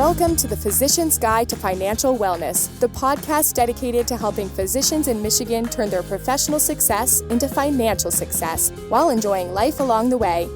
Welcome to the Physician's Guide to Financial Wellness, the podcast dedicated to helping physicians in Michigan turn their professional success into financial success while enjoying life along the way.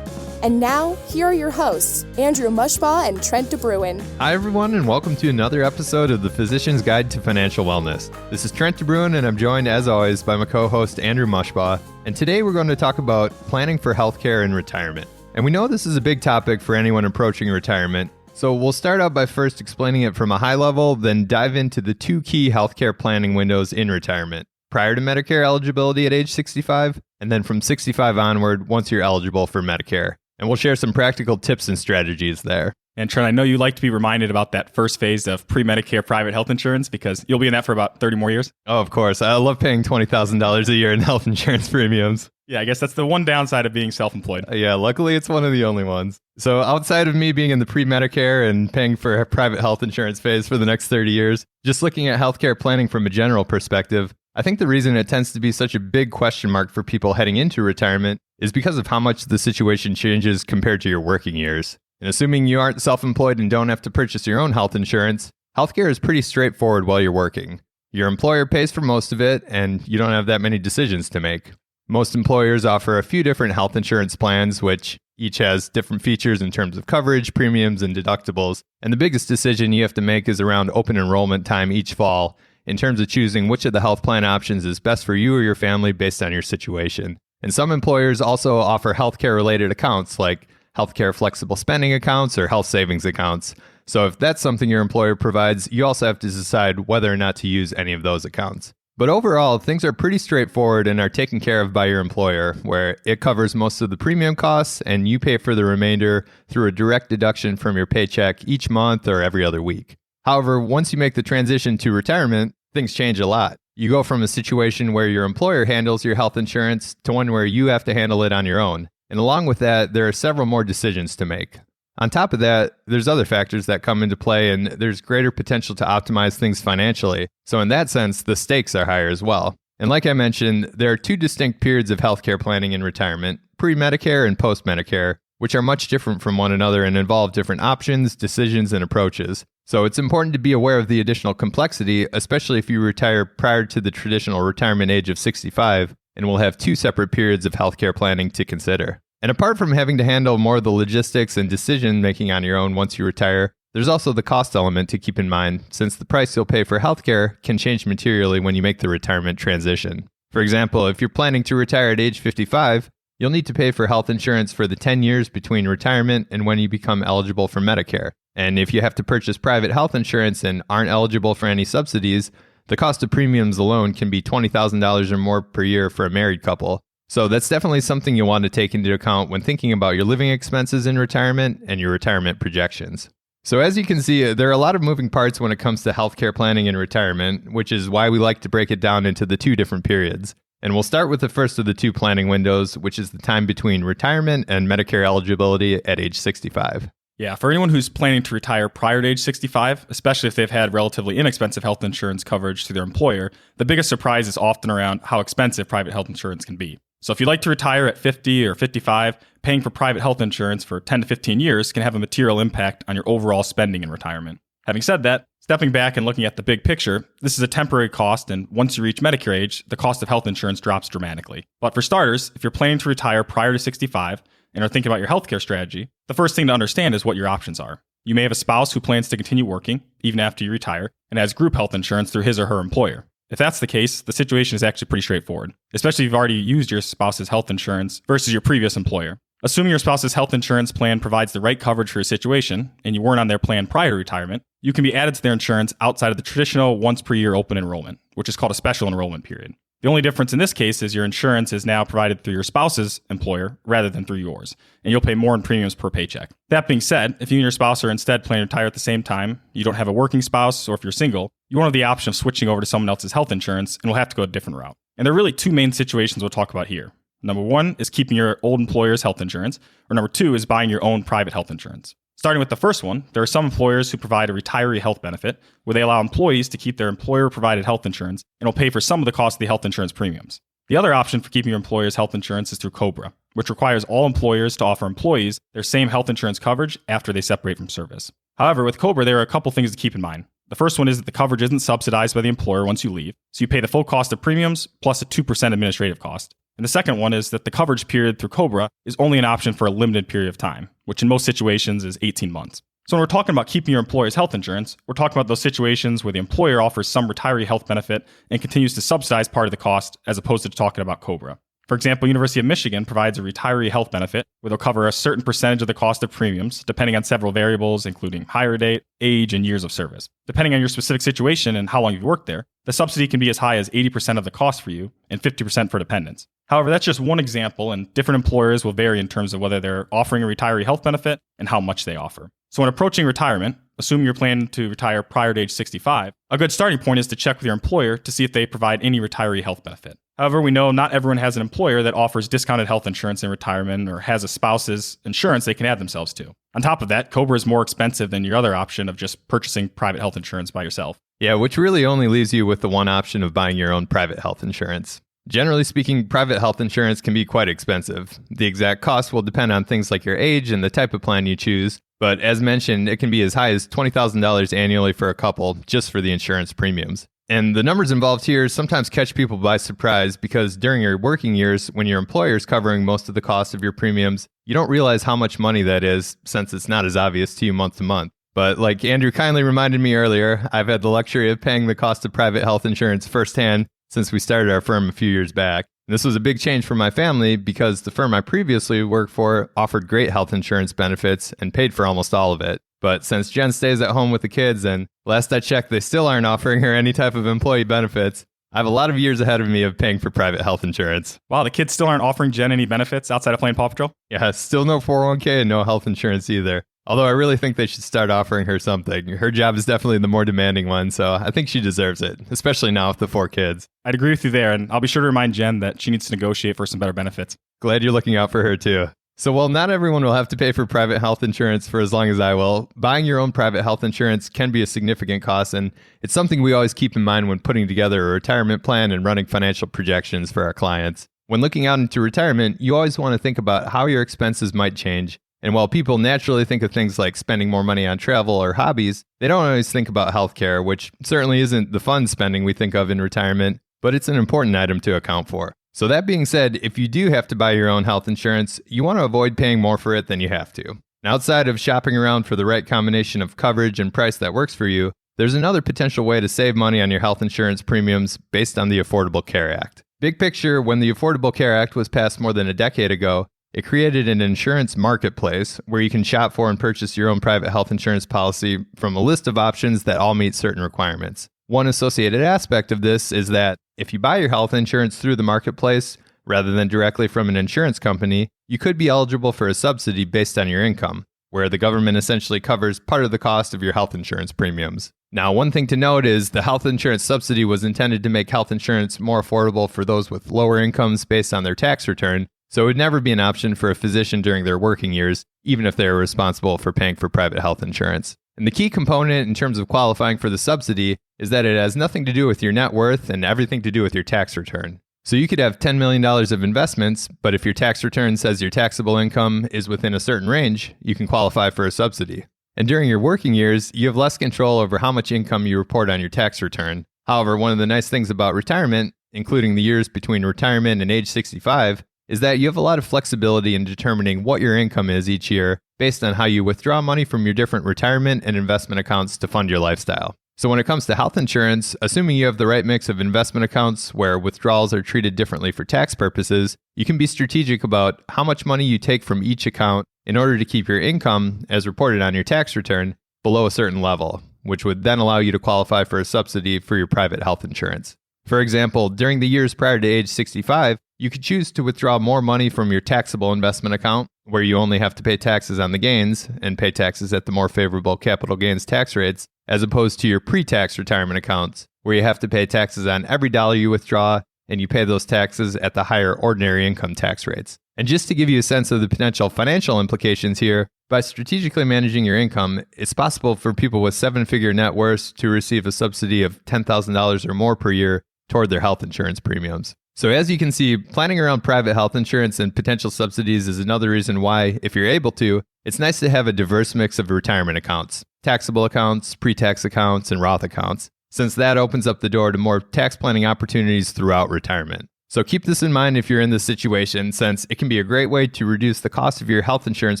And now, here are your hosts, Andrew Mushbaugh and Trent DeBruin. Hi, everyone, and welcome to another episode of the Physician's Guide to Financial Wellness. This is Trent DeBruin, and I'm joined, as always, by my co-host, Andrew Mushbaugh. And today we're going to talk about planning for healthcare and retirement. And we know this is a big topic for anyone approaching retirement. So we'll start out by first explaining it from a high level, then dive into the two key healthcare planning windows in retirement. Prior to Medicare eligibility at age 65, and then from 65 onward once you're eligible for Medicare. And we'll share some practical tips and strategies there. And Trent, I know you like to be reminded about that first phase of pre-Medicare private health insurance because you'll be in that for about 30 more years. Oh, of course. I love paying $20,000 a year in health insurance premiums. Yeah, I guess that's the one downside of being self-employed. Yeah, luckily it's one of the only ones. So outside of me being in the pre-Medicare and paying for a private health insurance phase for the next 30 years, just looking at healthcare planning from a general perspective, I think the reason it tends to be such a big question mark for people heading into retirement is because of how much the situation changes compared to your working years. And assuming you aren't self-employed and don't have to purchase your own health insurance, healthcare is pretty straightforward while you're working. Your employer pays for most of it, and you don't have that many decisions to make. Most employers offer a few different health insurance plans, which each has different features in terms of coverage, premiums, and deductibles. And the biggest decision you have to make is around open enrollment time each fall, in terms of choosing which of the health plan options is best for you or your family based on your situation. And some employers also offer healthcare-related accounts like healthcare flexible spending accounts or health savings accounts. So if that's something your employer provides, you also have to decide whether or not to use any of those accounts. But overall, things are pretty straightforward and are taken care of by your employer, where it covers most of the premium costs and you pay for the remainder through a direct deduction from your paycheck each month or every other week. However, once you make the transition to retirement, things change a lot. You go from a situation where your employer handles your health insurance to one where you have to handle it on your own. And along with that, there are several more decisions to make. On top of that, there's other factors that come into play, and there's greater potential to optimize things financially. So in that sense, the stakes are higher as well. And like I mentioned, there are two distinct periods of healthcare planning in retirement, pre-Medicare and post-Medicare, which are much different from one another and involve different options, decisions, and approaches. So it's important to be aware of the additional complexity, especially if you retire prior to the traditional retirement age of 65, and we'll have two separate periods of healthcare planning to consider. And apart from having to handle more of the logistics and decision-making on your own once you retire, there's also the cost element to keep in mind, since the price you'll pay for healthcare can change materially when you make the retirement transition. For example, if you're planning to retire at age 55, you'll need to pay for health insurance for the 10 years between retirement and when you become eligible for Medicare. And if you have to purchase private health insurance and aren't eligible for any subsidies, the cost of premiums alone can be $20,000 or more per year for a married couple. So that's definitely something you'll want to take into account when thinking about your living expenses in retirement and your retirement projections. So as you can see, there are a lot of moving parts when it comes to healthcare planning in retirement, which is why we like to break it down into the two different periods. And we'll start with the first of the two planning windows, which is the time between retirement and Medicare eligibility at age 65. Yeah, for anyone who's planning to retire prior to age 65, especially if they've had relatively inexpensive health insurance coverage through their employer, the biggest surprise is often around how expensive private health insurance can be. So if you'd like to retire at 50 or 55, paying for private health insurance for 10 to 15 years can have a material impact on your overall spending in retirement. Having said that, stepping back and looking at the big picture, this is a temporary cost, and once you reach Medicare age, the cost of health insurance drops dramatically. But for starters, if you're planning to retire prior to 65 and are thinking about your healthcare strategy, the first thing to understand is what your options are. You may have a spouse who plans to continue working even after you retire and has group health insurance through his or her employer. If that's the case, the situation is actually pretty straightforward, especially if you've already used your spouse's health insurance versus your previous employer. Assuming your spouse's health insurance plan provides the right coverage for your situation, and you weren't on their plan prior to retirement, you can be added to their insurance outside of the traditional once per year open enrollment, which is called a special enrollment period. The only difference in this case is your insurance is now provided through your spouse's employer rather than through yours, and you'll pay more in premiums per paycheck. That being said, if you and your spouse are instead planning to retire at the same time, you don't have a working spouse, or if you're single, you won't have the option of switching over to someone else's health insurance and will have to go a different route. And there are really two main situations we'll talk about here. Number one is keeping your old employer's health insurance, or number two is buying your own private health insurance. Starting with the first one, there are some employers who provide a retiree health benefit where they allow employees to keep their employer-provided health insurance and will pay for some of the cost of the health insurance premiums. The other option for keeping your employer's health insurance is through COBRA, which requires all employers to offer employees their same health insurance coverage after they separate from service. However, with COBRA, there are a couple things to keep in mind. The first one is that the coverage isn't subsidized by the employer once you leave, so you pay the full cost of premiums plus a 2% administrative cost. And the second one is that the coverage period through COBRA is only an option for a limited period of time, which in most situations is 18 months. So when we're talking about keeping your employer's health insurance, we're talking about those situations where the employer offers some retiree health benefit and continues to subsidize part of the cost as opposed to talking about COBRA. For example, University of Michigan provides a retiree health benefit where they'll cover a certain percentage of the cost of premiums, depending on several variables, including hire date, age, and years of service. Depending on your specific situation and how long you've worked there, the subsidy can be as high as 80% of the cost for you and 50% for dependents. However, that's just one example, and different employers will vary in terms of whether they're offering a retiree health benefit and how much they offer. So when approaching retirement, assuming you're planning to retire prior to age 65, a good starting point is to check with your employer to see if they provide any retiree health benefit. However, we know not everyone has an employer that offers discounted health insurance in retirement or has a spouse's insurance they can add themselves to. On top of that, COBRA is more expensive than your other option of just purchasing private health insurance by yourself. Yeah, which really only leaves you with the one option of buying your own private health insurance. Generally speaking, private health insurance can be quite expensive. The exact cost will depend on things like your age and the type of plan you choose, but as mentioned, it can be as high as $20,000 annually for a couple just for the insurance premiums. And the numbers involved here sometimes catch people by surprise because during your working years, when your employer is covering most of the cost of your premiums, you don't realize how much money that is since it's not as obvious to you month to month. But like Andrew kindly reminded me earlier, I've had the luxury of paying the cost of private health insurance firsthand since we started our firm a few years back. And this was a big change for my family because the firm I previously worked for offered great health insurance benefits and paid for almost all of it. But since Jen stays at home with the kids, and last I checked, they still aren't offering her any type of employee benefits, I have a lot of years ahead of me of paying for private health insurance. Wow, the kids still aren't offering Jen any benefits outside of playing Paw Patrol? Yeah, still no 401k and no health insurance either. Although I really think they should start offering her something. Her job is definitely the more demanding one, so I think she deserves it, especially now with the 4 kids. I'd agree with you there, and I'll be sure to remind Jen that she needs to negotiate for some better benefits. Glad you're looking out for her too. So while not everyone will have to pay for private health insurance for as long as I will, buying your own private health insurance can be a significant cost, and it's something we always keep in mind when putting together a retirement plan and running financial projections for our clients. When looking out into retirement, you always want to think about how your expenses might change. And while people naturally think of things like spending more money on travel or hobbies, they don't always think about healthcare, which certainly isn't the fun spending we think of in retirement, but it's an important item to account for. So that being said, if you do have to buy your own health insurance, you want to avoid paying more for it than you have to. Now, outside of shopping around for the right combination of coverage and price that works for you, there's another potential way to save money on your health insurance premiums based on the Affordable Care Act. Big picture, when the Affordable Care Act was passed more than a decade ago, it created an insurance marketplace where you can shop for and purchase your own private health insurance policy from a list of options that all meet certain requirements. One associated aspect of this is that if you buy your health insurance through the marketplace, rather than directly from an insurance company, you could be eligible for a subsidy based on your income, where the government essentially covers part of the cost of your health insurance premiums. Now, one thing to note is the health insurance subsidy was intended to make health insurance more affordable for those with lower incomes based on their tax return, so it would never be an option for a physician during their working years, even if they were responsible for paying for private health insurance. And the key component in terms of qualifying for the subsidy is that it has nothing to do with your net worth and everything to do with your tax return. So you could have $10 million of investments, but if your tax return says your taxable income is within a certain range, you can qualify for a subsidy. And during your working years, you have less control over how much income you report on your tax return. However, one of the nice things about retirement, including the years between retirement and age 65, is that you have a lot of flexibility in determining what your income is each year based on how you withdraw money from your different retirement and investment accounts to fund your lifestyle. So when it comes to health insurance, assuming you have the right mix of investment accounts where withdrawals are treated differently for tax purposes, you can be strategic about how much money you take from each account in order to keep your income, as reported on your tax return, below a certain level, which would then allow you to qualify for a subsidy for your private health insurance. For example, during the years prior to age 65, you could choose to withdraw more money from your taxable investment account, where you only have to pay taxes on the gains and pay taxes at the more favorable capital gains tax rates, as opposed to your pre-tax retirement accounts, where you have to pay taxes on every dollar you withdraw, and you pay those taxes at the higher ordinary income tax rates. And just to give you a sense of the potential financial implications here, by strategically managing your income, it's possible for people with 7-figure net worths to receive a subsidy of $10,000 or more per year toward their health insurance premiums. So as you can see, planning around private health insurance and potential subsidies is another reason why, if you're able to, it's nice to have a diverse mix of retirement accounts. taxable accounts, pre-tax accounts, and Roth accounts, since that opens up the door to more tax planning opportunities throughout retirement. So keep this in mind if you're in this situation, since it can be a great way to reduce the cost of your health insurance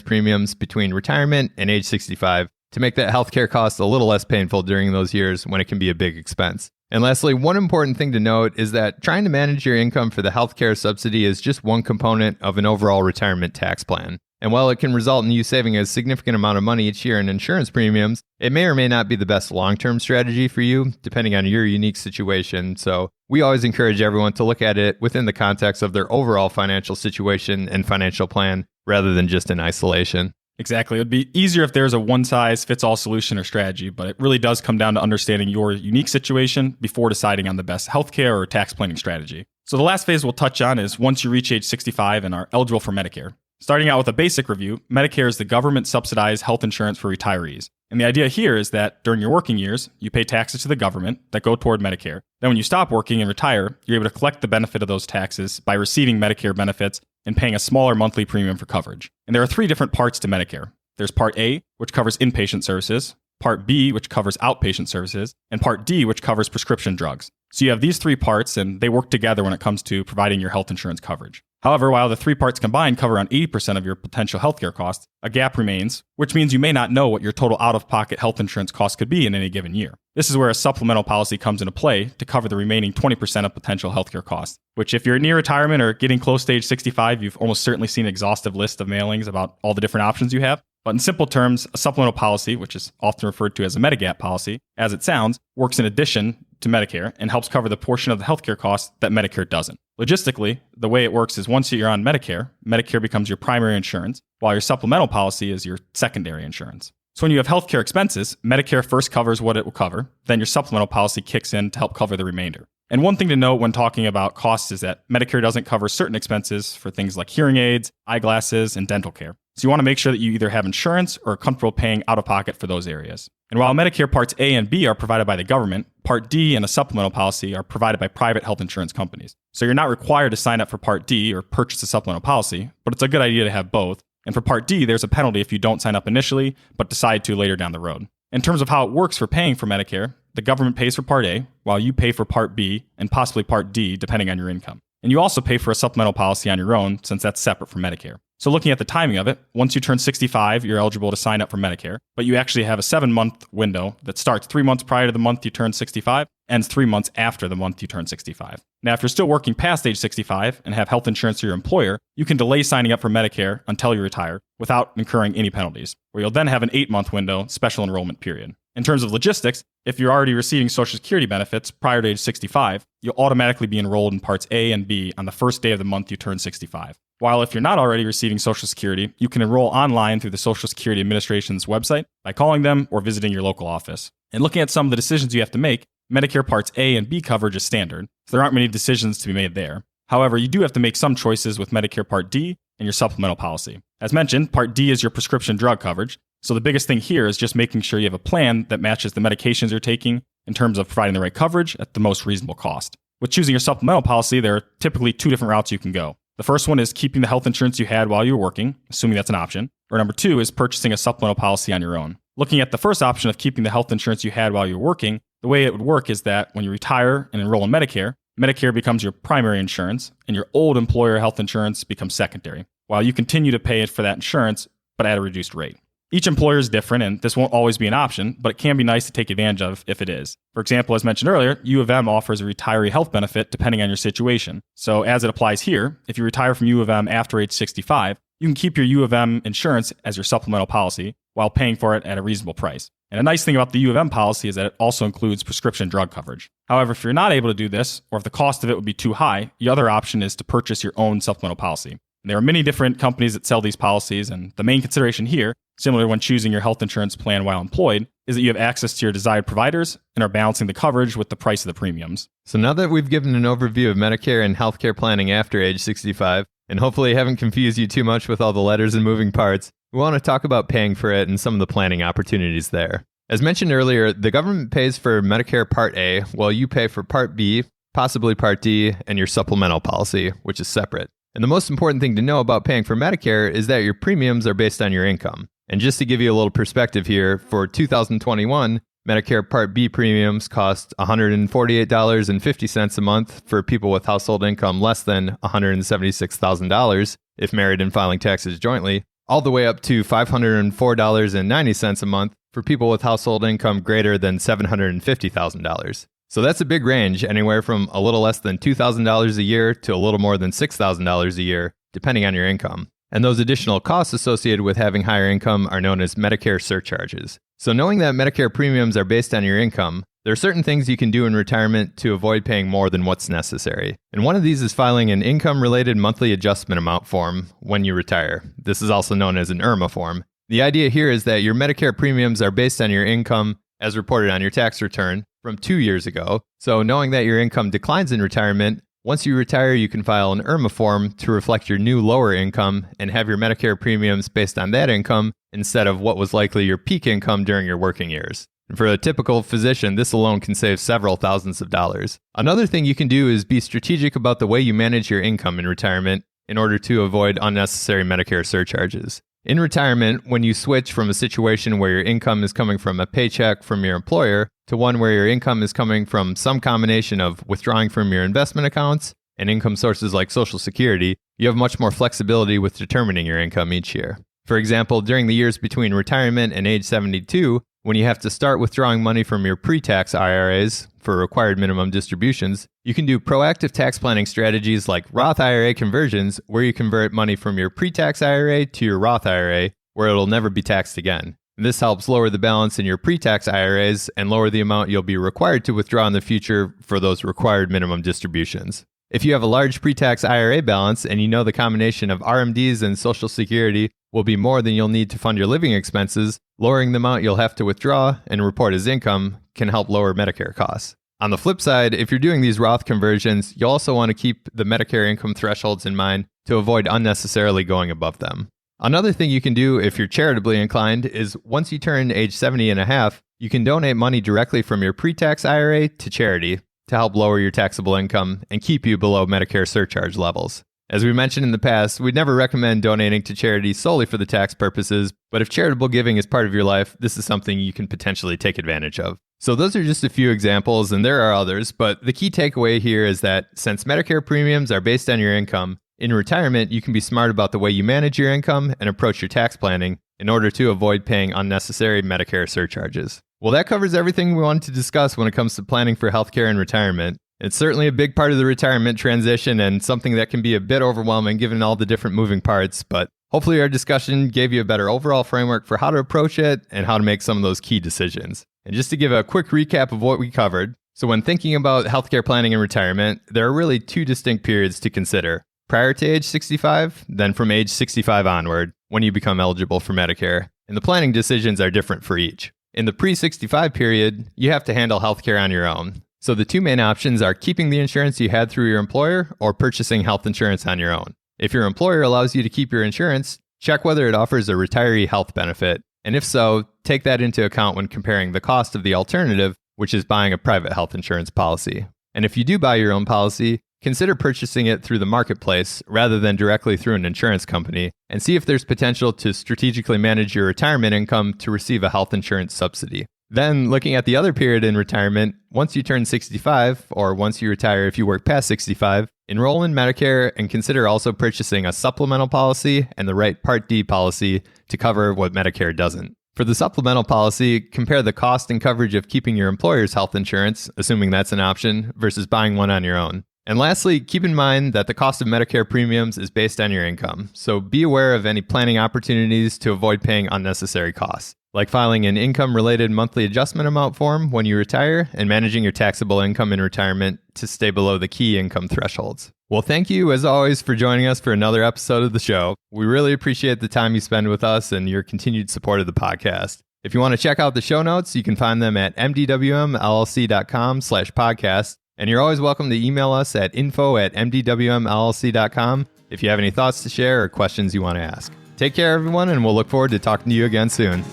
premiums between retirement and age 65 to make that healthcare cost a little less painful during those years when it can be a big expense. And lastly, one important thing to note is that trying to manage your income for the healthcare subsidy is just one component of an overall retirement tax plan. And while it can result in you saving a significant amount of money each year in insurance premiums, it may or may not be the best long-term strategy for you, depending on your unique situation. So we always encourage everyone to look at it within the context of their overall financial situation and financial plan, rather than just in isolation. Exactly. It would be easier if there's a one-size-fits-all solution or strategy, but it really does come down to understanding your unique situation before deciding on the best healthcare or tax planning strategy. So the last phase we'll touch on is once you reach age 65 and are eligible for Medicare. Starting out with a basic review, Medicare is the government-subsidized health insurance for retirees. And the idea here is that during your working years, you pay taxes to the government that go toward Medicare. Then when you stop working and retire, you're able to collect the benefit of those taxes by receiving Medicare benefits and paying a smaller monthly premium for coverage. And there are 3 different parts to Medicare. There's Part A, which covers inpatient services, Part B, which covers outpatient services, and Part D, which covers prescription drugs. So you have these 3 parts, and they work together when it comes to providing your health insurance coverage. However, while the 3 parts combined cover around 80% of your potential healthcare costs, a gap remains, which means you may not know what your total out-of-pocket health insurance costs could be in any given year. This is where a supplemental policy comes into play to cover the remaining 20% of potential healthcare costs, which if you're near retirement or getting close to age 65, you've almost certainly seen an exhaustive list of mailings about all the different options you have. But in simple terms, a supplemental policy, which is often referred to as a Medigap policy, as it sounds, works in addition to Medicare and helps cover the portion of the healthcare costs that Medicare doesn't. Logistically, the way it works is once you're on Medicare, Medicare becomes your primary insurance, while your supplemental policy is your secondary insurance. So when you have healthcare expenses, Medicare first covers what it will cover, then your supplemental policy kicks in to help cover the remainder. And one thing to note when talking about costs is that Medicare doesn't cover certain expenses for things like hearing aids, eyeglasses, and dental care. So you want to make sure that you either have insurance or are comfortable paying out of pocket for those areas. And while Medicare Parts A and B are provided by the government, Part D and a supplemental policy are provided by private health insurance companies. So you're not required to sign up for Part D or purchase a supplemental policy, but it's a good idea to have both. And for Part D, there's a penalty if you don't sign up initially, but decide to later down the road. In terms of how it works for paying for Medicare, the government pays for Part A, while you pay for Part B and possibly Part D, depending on your income. And you also pay for a supplemental policy on your own, since that's separate from Medicare. So looking at the timing of it, once you turn 65, you're eligible to sign up for Medicare, but you actually have a 7-month window that starts 3 months prior to the month you turn 65, ends 3 months after the month you turn 65. Now, if you're still working past age 65 and have health insurance through your employer, you can delay signing up for Medicare until you retire without incurring any penalties, where you'll then have an 8-month window special enrollment period. In terms of logistics, if you're already receiving Social Security benefits prior to age 65, you'll automatically be enrolled in Parts A and B on the first day of the month you turn 65. While if you're not already receiving Social Security, you can enroll online through the Social Security Administration's website by calling them or visiting your local office. And looking at some of the decisions you have to make, Medicare Parts A and B coverage is standard, so there aren't many decisions to be made there. However, you do have to make some choices with Medicare Part D and your supplemental policy. As mentioned, Part D is your prescription drug coverage, so the biggest thing here is just making sure you have a plan that matches the medications you're taking in terms of providing the right coverage at the most reasonable cost. With choosing your supplemental policy, there are typically 2 different routes you can go. The first one is keeping the health insurance you had while you were working, assuming that's an option. Or number 2 is purchasing a supplemental policy on your own. Looking at the first option of keeping the health insurance you had while you were working, the way it would work is that when you retire and enroll in Medicare, Medicare becomes your primary insurance, and your old employer health insurance becomes secondary, while you continue to pay for that insurance, but at a reduced rate. Each employer is different, and this won't always be an option, but it can be nice to take advantage of if it is. For example, as mentioned earlier, U of M offers a retiree health benefit depending on your situation. So as it applies here, if you retire from U of M after age 65, you can keep your U of M insurance as your supplemental policy while paying for it at a reasonable price. And a nice thing about the U of M policy is that it also includes prescription drug coverage. However, if you're not able to do this, or if the cost of it would be too high, the other option is to purchase your own supplemental policy. And there are many different companies that sell these policies, and the main consideration here, similar when choosing your health insurance plan while employed, is that you have access to your desired providers and are balancing the coverage with the price of the premiums. So now that we've given an overview of Medicare and healthcare planning after age 65, and hopefully haven't confused you too much with all the letters and moving parts, we want to talk about paying for it and some of the planning opportunities there. As mentioned earlier, the government pays for Medicare Part A, while you pay for Part B, possibly Part D, and your supplemental policy, which is separate. And the most important thing to know about paying for Medicare is that your premiums are based on your income. And just to give you a little perspective here, for 2021, Medicare Part B premiums cost $148.50 a month for people with household income less than $176,000 if married and filing taxes jointly, all the way up to $504.90 a month for people with household income greater than $750,000. So that's a big range, anywhere from a little less than $2,000 a year to a little more than $6,000 a year, depending on your income. And those additional costs associated with having higher income are known as Medicare surcharges. So knowing that Medicare premiums are based on your income, there are certain things you can do in retirement to avoid paying more than what's necessary. And one of these is filing an income-related monthly adjustment amount form when you retire. This is also known as an IRMA form. The idea here is that your Medicare premiums are based on your income as reported on your tax return from 2 years ago. So knowing that your income declines in retirement, once you retire, you can file an IRMA form to reflect your new lower income and have your Medicare premiums based on that income instead of what was likely your peak income during your working years. And for a typical physician, this alone can save several thousands of dollars. Another thing you can do is be strategic about the way you manage your income in retirement in order to avoid unnecessary Medicare surcharges. In retirement, when you switch from a situation where your income is coming from a paycheck from your employer to one where your income is coming from some combination of withdrawing from your investment accounts and income sources like Social Security, you have much more flexibility with determining your income each year. For example, during the years between retirement and age 72, when you have to start withdrawing money from your pre-tax IRAs for required minimum distributions, you can do proactive tax planning strategies like Roth IRA conversions, where you convert money from your pre-tax IRA to your Roth IRA, where it'll never be taxed again. And this helps lower the balance in your pre-tax IRAs and lower the amount you'll be required to withdraw in the future for those required minimum distributions. If you have a large pre-tax IRA balance and you know the combination of RMDs and Social Security will be more than you'll need to fund your living expenses, lowering the amount you'll have to withdraw and report as income can help lower Medicare costs. On the flip side, if you're doing these Roth conversions, you'll also want to keep the Medicare income thresholds in mind to avoid unnecessarily going above them. Another thing you can do if you're charitably inclined is once you turn age 70 and a half, you can donate money directly from your pre-tax IRA to charity to help lower your taxable income and keep you below Medicare surcharge levels. As we mentioned in the past, we'd never recommend donating to charity solely for the tax purposes, but if charitable giving is part of your life, this is something you can potentially take advantage of. So those are just a few examples, and there are others, but the key takeaway here is that since Medicare premiums are based on your income, in retirement, you can be smart about the way you manage your income and approach your tax planning in order to avoid paying unnecessary Medicare surcharges. Well, that covers everything we wanted to discuss when it comes to planning for healthcare and retirement. It's certainly a big part of the retirement transition and something that can be a bit overwhelming given all the different moving parts, but hopefully our discussion gave you a better overall framework for how to approach it and how to make some of those key decisions. And just to give a quick recap of what we covered, so when thinking about healthcare planning and retirement, there are really two distinct periods to consider. Prior to age 65, then from age 65 onward, when you become eligible for Medicare, and the planning decisions are different for each. In the pre-65 period, you have to handle healthcare on your own. So the two main options are keeping the insurance you had through your employer or purchasing health insurance on your own. If your employer allows you to keep your insurance, check whether it offers a retiree health benefit. And if so, take that into account when comparing the cost of the alternative, which is buying a private health insurance policy. And if you do buy your own policy, consider purchasing it through the marketplace rather than directly through an insurance company, and see if there's potential to strategically manage your retirement income to receive a health insurance subsidy. Then, looking at the other period in retirement, once you turn 65, or once you retire if you work past 65, enroll in Medicare and consider also purchasing a supplemental policy and the right Part D policy to cover what Medicare doesn't. For the supplemental policy, compare the cost and coverage of keeping your employer's health insurance, assuming that's an option, versus buying one on your own. And lastly, keep in mind that the cost of Medicare premiums is based on your income, so be aware of any planning opportunities to avoid paying unnecessary costs, like filing an income-related monthly adjustment amount form when you retire and managing your taxable income in retirement to stay below the key income thresholds. Well, thank you, as always, for joining us for another episode of the show. We really appreciate the time you spend with us and your continued support of the podcast. If you want to check out the show notes, you can find them at mdwmllc.com/podcast. And you're always welcome to email us at info@mdwmllc.com if you have any thoughts to share or questions you want to ask. Take care, everyone, and we'll look forward to talking to you again soon.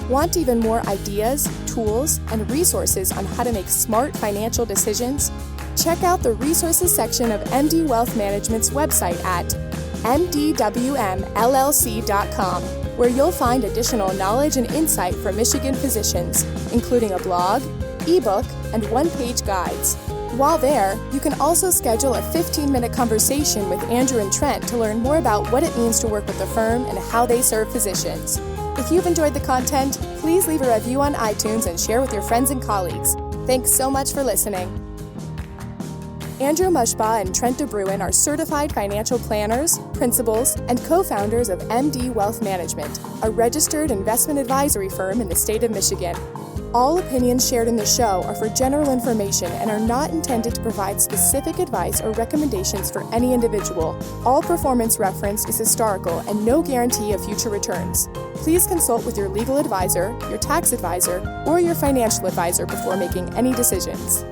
Want even more ideas, tools, and resources on how to make smart financial decisions? Check out the resources section of MD Wealth Management's website at mdwmllc.com. where you'll find additional knowledge and insight from Michigan physicians, including a blog, ebook, and one-page guides. While there, you can also schedule a 15-minute conversation with Andrew and Trent to learn more about what it means to work with the firm and how they serve physicians. If you've enjoyed the content, please leave a review on iTunes and share with your friends and colleagues. Thanks so much for listening. Andrew Mushbaugh and Trent DeBruin are certified financial planners, principals, and co-founders of MD Wealth Management, a registered investment advisory firm in the state of Michigan. All opinions shared in the show are for general information and are not intended to provide specific advice or recommendations for any individual. All performance referenced is historical and no guarantee of future returns. Please consult with your legal advisor, your tax advisor, or your financial advisor before making any decisions.